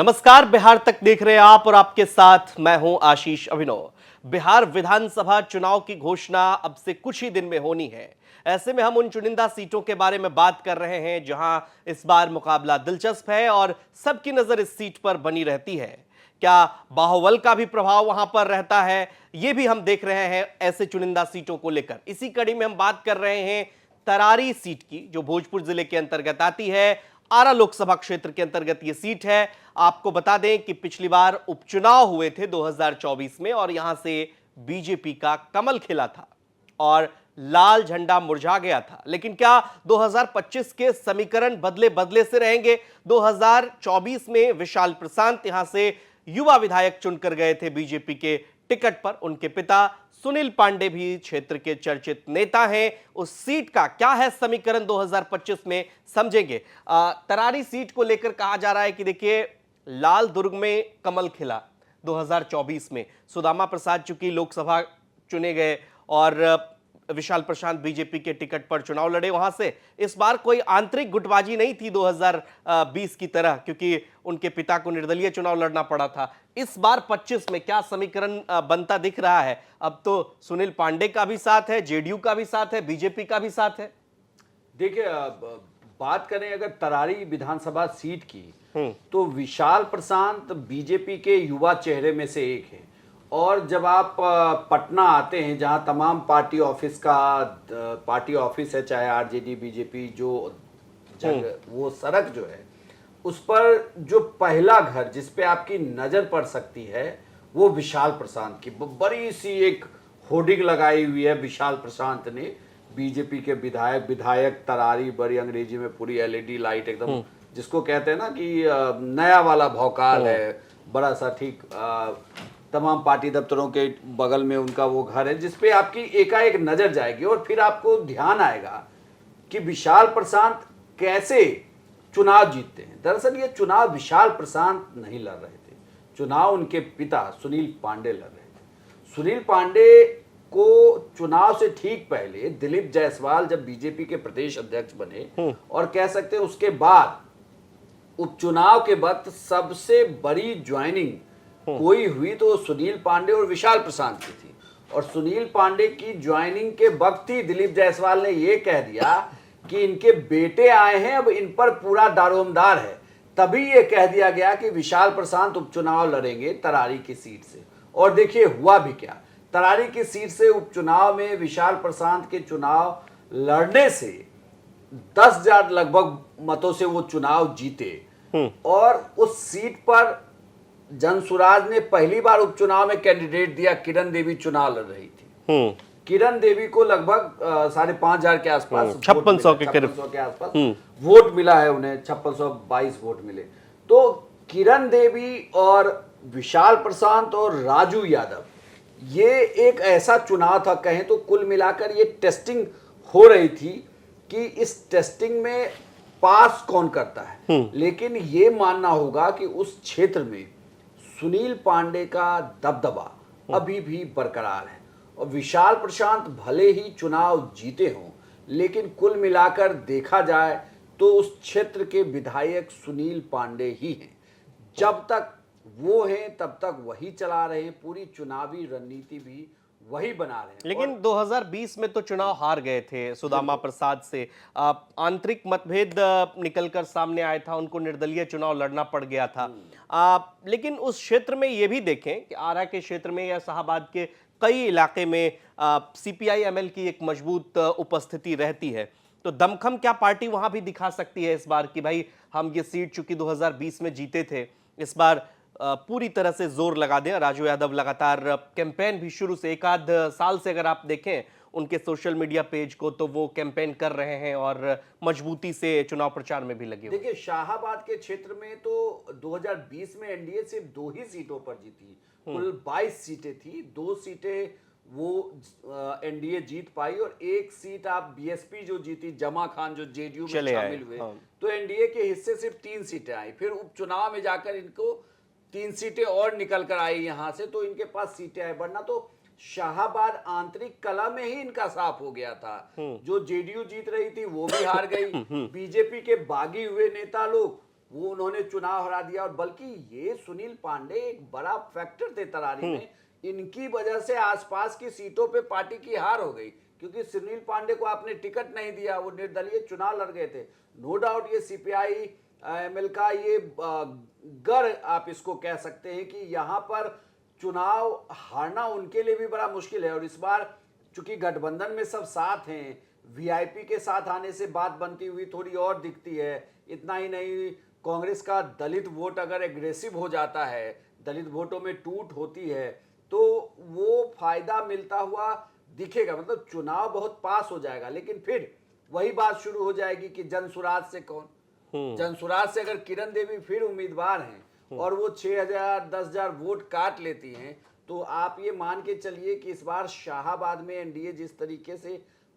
नमस्कार, बिहार तक देख रहे हैं आप और आपके साथ मैं हूं आशीष अभिनव। बिहार विधानसभा चुनाव की घोषणा अब से कुछ ही दिन में होनी है। ऐसे में हम उन चुनिंदा सीटों के बारे में बात कर रहे हैं जहां इस बार मुकाबला दिलचस्प है और सबकी नजर इस सीट पर बनी रहती है। क्या बाहुबल का भी प्रभाव वहां पर रहता है, ये भी हम देख रहे हैं ऐसे चुनिंदा सीटों को लेकर। इसी कड़ी में हम बात कर रहे हैं तरारी सीट की, जो भोजपुर जिले के अंतर्गत आती है। आरा लोकसभा क्षेत्र के अंतर्गत यह सीट है। आपको बता दें कि पिछली बार उपचुनाव हुए थे 2024 में और यहां से बीजेपी का कमल खिला था और लाल झंडा मुरझा गया था। लेकिन क्या 2025 के समीकरण बदले बदले से रहेंगे? 2024 में विशाल प्रशांत यहां से युवा विधायक चुनकर गए थे बीजेपी के टिकट पर। उनके पिता सुनील पांडे भी क्षेत्र के चर्चित नेता हैं। उस सीट का क्या है समीकरण 2025 में, समझेंगे। तरारी सीट को लेकर कहा जा रहा है कि देखिए, लाल दुर्ग में कमल खिला 2024 में। सुदामा प्रसाद चूंकि लोकसभा चुने गए और विशाल प्रशांत बीजेपी के टिकट पर चुनाव लड़े वहां से। इस बार कोई आंतरिक गुटबाजी नहीं थी 2020 की तरह, क्योंकि उनके पिता को निर्दलीय चुनाव लड़ना पड़ा था। इस बार 25 में क्या समीकरण बनता दिख रहा है? अब तो सुनील पांडे का भी साथ है, जेडीयू का भी साथ है, बीजेपी का भी साथ है। देखिए, बात करें अगर तरारी विधानसभा सीट की, तो विशाल प्रशांत बीजेपी के युवा चेहरे में से एक है। और जब आप पटना आते हैं, जहां तमाम पार्टी ऑफिस है, चाहे आरजेडी बीजेपी, जो जगह वो सड़क जो है, उस पर जो पहला घर जिस पे आपकी नजर पड़ सकती है वो विशाल प्रशांत की बड़ी सी एक होर्डिंग लगाई हुई है। विशाल प्रशांत ने, बीजेपी के विधायक तरारी, बड़ी अंग्रेजी में पूरी एलईडी लाइट एकदम, जिसको कहते हैं ना कि नया वाला भौकाल है, बड़ा सा, ठीक तमाम पार्टी दफ्तरों के बगल में उनका वो घर है, जिसपे आपकी एकाएक नजर जाएगी और फिर आपको ध्यान आएगा कि विशाल प्रशांत कैसे चुनाव जीतते हैं। दरअसल ये चुनाव विशाल प्रशांत नहीं लड़ रहे थे, चुनाव उनके पिता सुनील पांडे लड़ रहे थे। सुनील पांडे को चुनाव से ठीक पहले दिलीप जायसवाल जब बीजेपी के प्रदेश अध्यक्ष बने, और कह सकते हैं उसके बाद उपचुनाव के वक्त सबसे बड़ी ज्वाइनिंग कोई हुई तो सुनील पांडे और विशाल प्रशांत की थी। और सुनील पांडे की ज्वाइनिंग के वक्त ही दिलीप जायसवाल ने यह कह दिया कि इनके बेटे आए हैं, अब इन पर पूरा दारोमदार है। तभी यह कह दिया गया कि विशाल प्रशांत उपचुनाव लड़ेंगे तरारी की सीट से। और देखिए हुआ भी क्या, तरारी की सीट से उपचुनाव में विशाल प्रशांत के चुनाव लड़ने से 10,000 लगभग मतों से वो चुनाव जीते। और उस सीट पर जनसुराज ने पहली बार उपचुनाव में कैंडिडेट दिया, किरण देवी चुनाव लड़ रही थी। किरण देवी को लगभग 5,500 के आसपास, 5600 के आसपास वोट मिला है उन्हें, 5622 वोट मिले। तो किरण देवी और विशाल प्रशांत और राजू यादव, ये एक ऐसा चुनाव था, कहें तो कुल मिलाकर ये टेस्टिंग हो रही थी कि इस टेस्टिंग में पास कौन करता है। लेकिन ये मानना होगा कि उस क्षेत्र में सुनील पांडे का दबदबा अभी भी बरकरार है। और विशाल प्रशांत भले ही चुनाव जीते हों, लेकिन कुल मिलाकर देखा जाए तो उस क्षेत्र के विधायक सुनील पांडे ही हैं। जब तक वो हैं तब तक वही चला रहे हैं, पूरी चुनावी रणनीति भी वही बना रहे हैं। लेकिन 2020 में तो चुनाव हार गए थे सुदामा प्रसाद से। आंतरिक मतभेद निकलकर सामने आया था, उनको निर्दलीय चुनाव लड़ना पड़ गया था। लेकिन उस क्षेत्र में ये भी देखें कि आरा के क्षेत्र में या शाहबाद के कई इलाके में सीपीआई एमएल की एक मजबूत उपस्थिति रहती है। तो दमखम क्या पार्टी वहां भी दिखा सकती है इस बार कि भाई हम ये सीट चूंकि 2020 में जीते थे, इस बार पूरी तरह से जोर लगा दें। राजू यादव लगातार कैंपेन भी शुरू से एक आध साल से अगर आप देखें उनके सोशल मीडिया पेज को, तो वो कैंपेन कर रहे हैं और मजबूती से चुनाव प्रचार में भी लगे हुए। देखिए, शाहाबाद के क्षेत्र में तो 2020 में एनडीए सिर्फ 2 ही सीटों पर जीती, कुल 22 सीटें थी। 2 सीटें वो एनडीए जीत पाई और 1 सीट आप बीएसपी जो जीती, जमा खान जो जेडीयू में शामिल हुए, तो एनडीए के हिस्से सिर्फ 3 सीटें आई। फिर उपचुनाव में जाकर इनको 3 सीटें और निकल कर आई यहां से, तो इनके पास सीटें आई। वरना तो शाहाबाद आंतरिक कला में ही इनका साफ हो गया था। जो जेडीयू जीत रही थी वो भी हार गई। बीजेपी के बागी हुए नेता लोग वो उन्होंने चुनाव हरा दिया। और बल्कि ये सुनील पांडे एक बड़ा फैक्टर थे तरारी में, इनकी वजह से आसपास की सीटों पे पार्टी की हार हो गई, क्योंकि सुनील पांडे को आपने टिकट नहीं दिया, वो निर्दलीय चुनाव लड़ गए थे। नो डाउट ये सीपीआई एमएल का ये गढ़ आप इसको कह सकते हैं कि यहाँ पर चुनाव हारना उनके लिए भी बड़ा मुश्किल है। और इस बार चूंकि गठबंधन में सब साथ हैं, वीआईपी के साथ आने से बात बनती हुई थोड़ी और दिखती है। इतना ही नहीं, कांग्रेस का दलित वोट अगर एग्रेसिव हो जाता है, दलित वोटों में टूट होती है, तो वो फायदा मिलता हुआ दिखेगा। मतलब चुनाव बहुत पास हो जाएगा, लेकिन फिर वही बात शुरू हो जाएगी कि जनसुराज से कौन, जनसुराज से अगर किरण देवी फिर उम्मीदवार हैं और वो 6,000 10,000 वोट काट लेती हैं, तो आप ये मान के चलिए कि इस बार शाहाबाद में एनडीए जिस तरीके से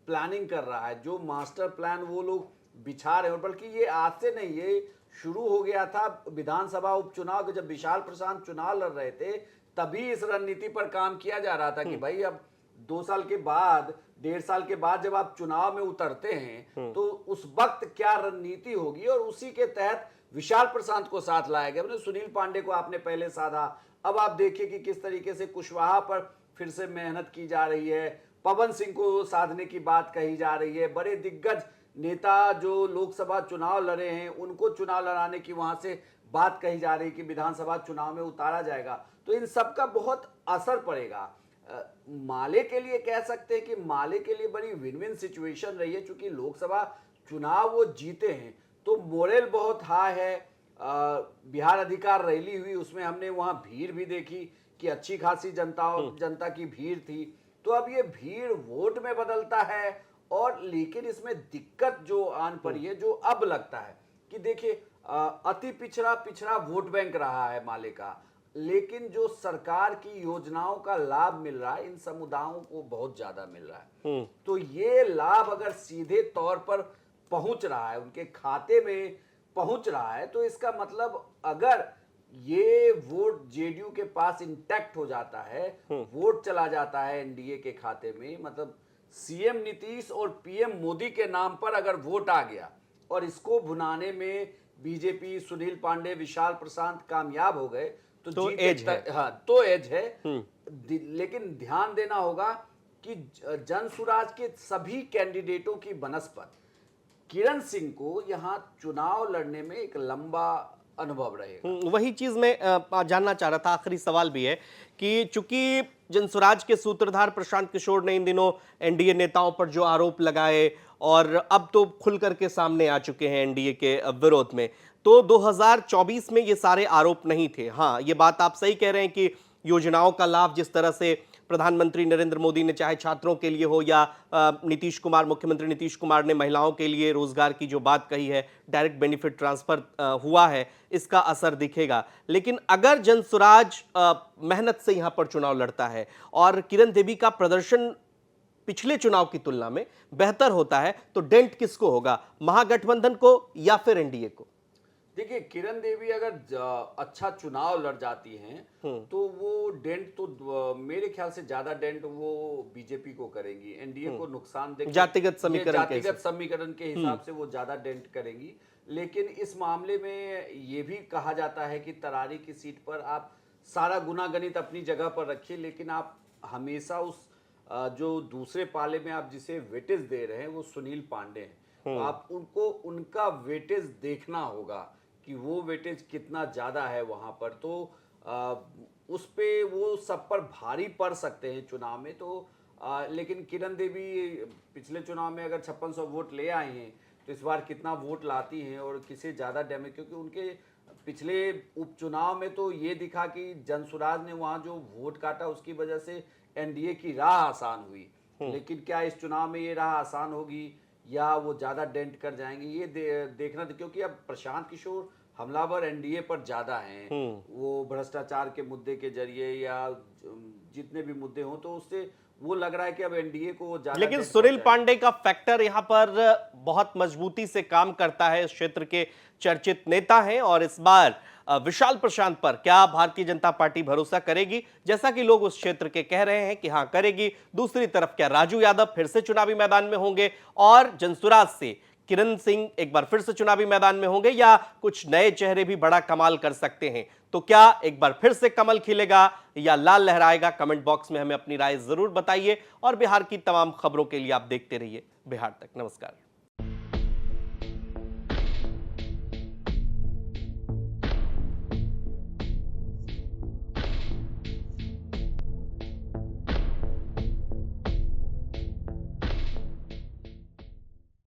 प्लानिंग कर रहा है, जो मास्टर प्लान वो लोग बिछा रहे हैं, और बल्कि ये आज से नहीं, ये शुरू हो गया था विधानसभा उपचुनाव के, जब विशाल प्रशांत चुनाव लड़ रहे थे, तभी इस रणनीति पर काम किया जा रहा था कि भाई अब 2 साल के बाद, 1.5 साल के बाद जब आप चुनाव में उतरते हैं तो उस वक्त क्या रणनीति होगी, और उसी के तहत विशाल प्रशांत को साथ लाया गया। मतलब सुनील पांडे को आपने पहले साधा, अब आप देखिए कि किस तरीके से कुशवाहा पर फिर से मेहनत की जा रही है, पवन सिंह को साधने की बात कही जा रही है, बड़े दिग्गज नेता जो लोकसभा चुनाव लड़े हैं उनको चुनाव लड़ाने की वहां से बात कही जा रही है कि विधानसभा चुनाव में उतारा जाएगा। तो इन सब का बहुत असर पड़ेगा। माले के लिए कह सकते हैं कि माले के लिए बड़ी विन विन सिचुएशन रही है, क्योंकि लोकसभा चुनाव वो जीते हैं तो मोरल बहुत हाई है। बिहार अधिकार रैली हुई, उसमें हमने वहां भीड़ भी देखी कि अच्छी खासी जनता की भीड़ थी। तो अब ये भीड़ वोट में बदलता है, और लेकिन इसमें दिक्कत जो आन पड़ी है, जो अब लगता है कि देखिए अति पिछड़ा वोट बैंक रहा है माले का, लेकिन जो सरकार की योजनाओं का लाभ मिल रहा है इन समुदायों को बहुत ज्यादा मिल रहा है। तो ये लाभ अगर सीधे तौर पर पहुंच रहा है, उनके खाते में पहुंच रहा है, तो इसका मतलब अगर ये वोट जेडीयू के पास इंटैक्ट हो जाता है, वोट चला जाता है एनडीए के खाते में, मतलब सीएम नीतीश और पीएम मोदी के नाम पर अगर वोट आ गया और इसको भुनाने में बीजेपी, सुनील पांडे, विशाल प्रशांत कामयाब हो गए, तो एज है। हाँ, तो एज है। लेकिन ध्यान देना होगा कि जनसुराज के सभी कैंडिडेटों की बनस्पत किरण सिंह को यहाँ चुनाव लड़ने में एक लंबा अनुभव रहेगा। वही चीज मैं जानना चाह रहा था, आखिरी सवाल भी है कि चूंकि जनसुराज के सूत्रधार प्रशांत किशोर ने इन दिनों एनडीए नेताओं पर जो आरोप लगाए और अब तो खुल करके सामने आ चुके हैं एनडीए के विरोध में, तो 2024 में ये सारे आरोप नहीं थे। हाँ, ये बात आप सही कह रहे हैं कि योजनाओं का लाभ जिस तरह से प्रधानमंत्री नरेंद्र मोदी ने, चाहे छात्रों के लिए हो या नीतीश कुमार, मुख्यमंत्री नीतीश कुमार ने महिलाओं के लिए रोजगार की जो बात कही है, डायरेक्ट बेनिफिट ट्रांसफर हुआ है, इसका असर दिखेगा। लेकिन अगर जनसुराज मेहनत से यहां पर चुनाव लड़ता है और किरण देवी का प्रदर्शन पिछले चुनाव की तुलना में बेहतर होता है, तो डेंट किसको होगा, महागठबंधन को या फिर एनडीए को? देखिए, किरण देवी अगर अच्छा चुनाव लड़ जाती हैं तो वो डेंट तो मेरे ख्याल से ज्यादा डेंट वो बीजेपी को करेंगी, एनडीए को नुकसान देकर जातिगत समीकरण के हिसाब से वो ज्यादा डेंट करेंगी। लेकिन इस मामले में ये भी कहा जाता है कि तरारी की सीट पर आप सारा गुनागणित अपनी जगह पर रखिए, लेकिन आप हमेशा उस जो दूसरे पाले में आप जिसे वेटेज दे रहे हैं वो सुनील पांडे हैं, तो आप उनको उनका वेटेज देखना होगा कि वो वेटेज कितना ज्यादा है वहां पर। तो उस पे वो सब पर भारी पड़ सकते हैं चुनाव में। तो लेकिन किरण देवी पिछले चुनाव में अगर 5600 वोट ले आए हैं, तो इस बार कितना वोट लाती हैं और किसे ज्यादा डैमेज, क्योंकि उनके पिछले उपचुनाव में तो ये दिखा कि जनसुराज ने वहां जो वोट काटा उसकी वजह से एनडीए की राह आसान हुई। लेकिन क्या इस चुनाव में ये राह आसान होगी या वो ज्यादा डेंट कर जाएंगे, ये देखना था। क्योंकि अब प्रशांत किशोर हमलावर एनडीए पर ज्यादा हैं, वो भ्रष्टाचार के मुद्दे के जरिए या जितने भी मुद्दे हों, तो उससे वो लग रहा है कि अब एनडीए को ज्यादा। लेकिन सुनील पांडे का फैक्टर यहां पर बहुत मजबूती से काम करता है, इस क्षेत्र के चर्चित नेता हैं, और इस बार विशाल प्रशांत पर क्या भारतीय जनता पार्टी भरोसा करेगी, जैसा कि लोग उस क्षेत्र के कह रहे हैं कि हां करेगी। दूसरी तरफ क्या राजू यादव फिर से चुनावी मैदान में होंगे और जनसुराज से किरण सिंह एक बार फिर से चुनावी मैदान में होंगे या कुछ नए चेहरे भी बड़ा कमाल कर सकते हैं? तो क्या एक बार फिर से कमल खिलेगा या लाल लहराएगा? कमेंट बॉक्स में हमें अपनी राय जरूर बताइए और बिहार की तमाम खबरों के लिए आप देखते रहिए बिहार तक। नमस्कार।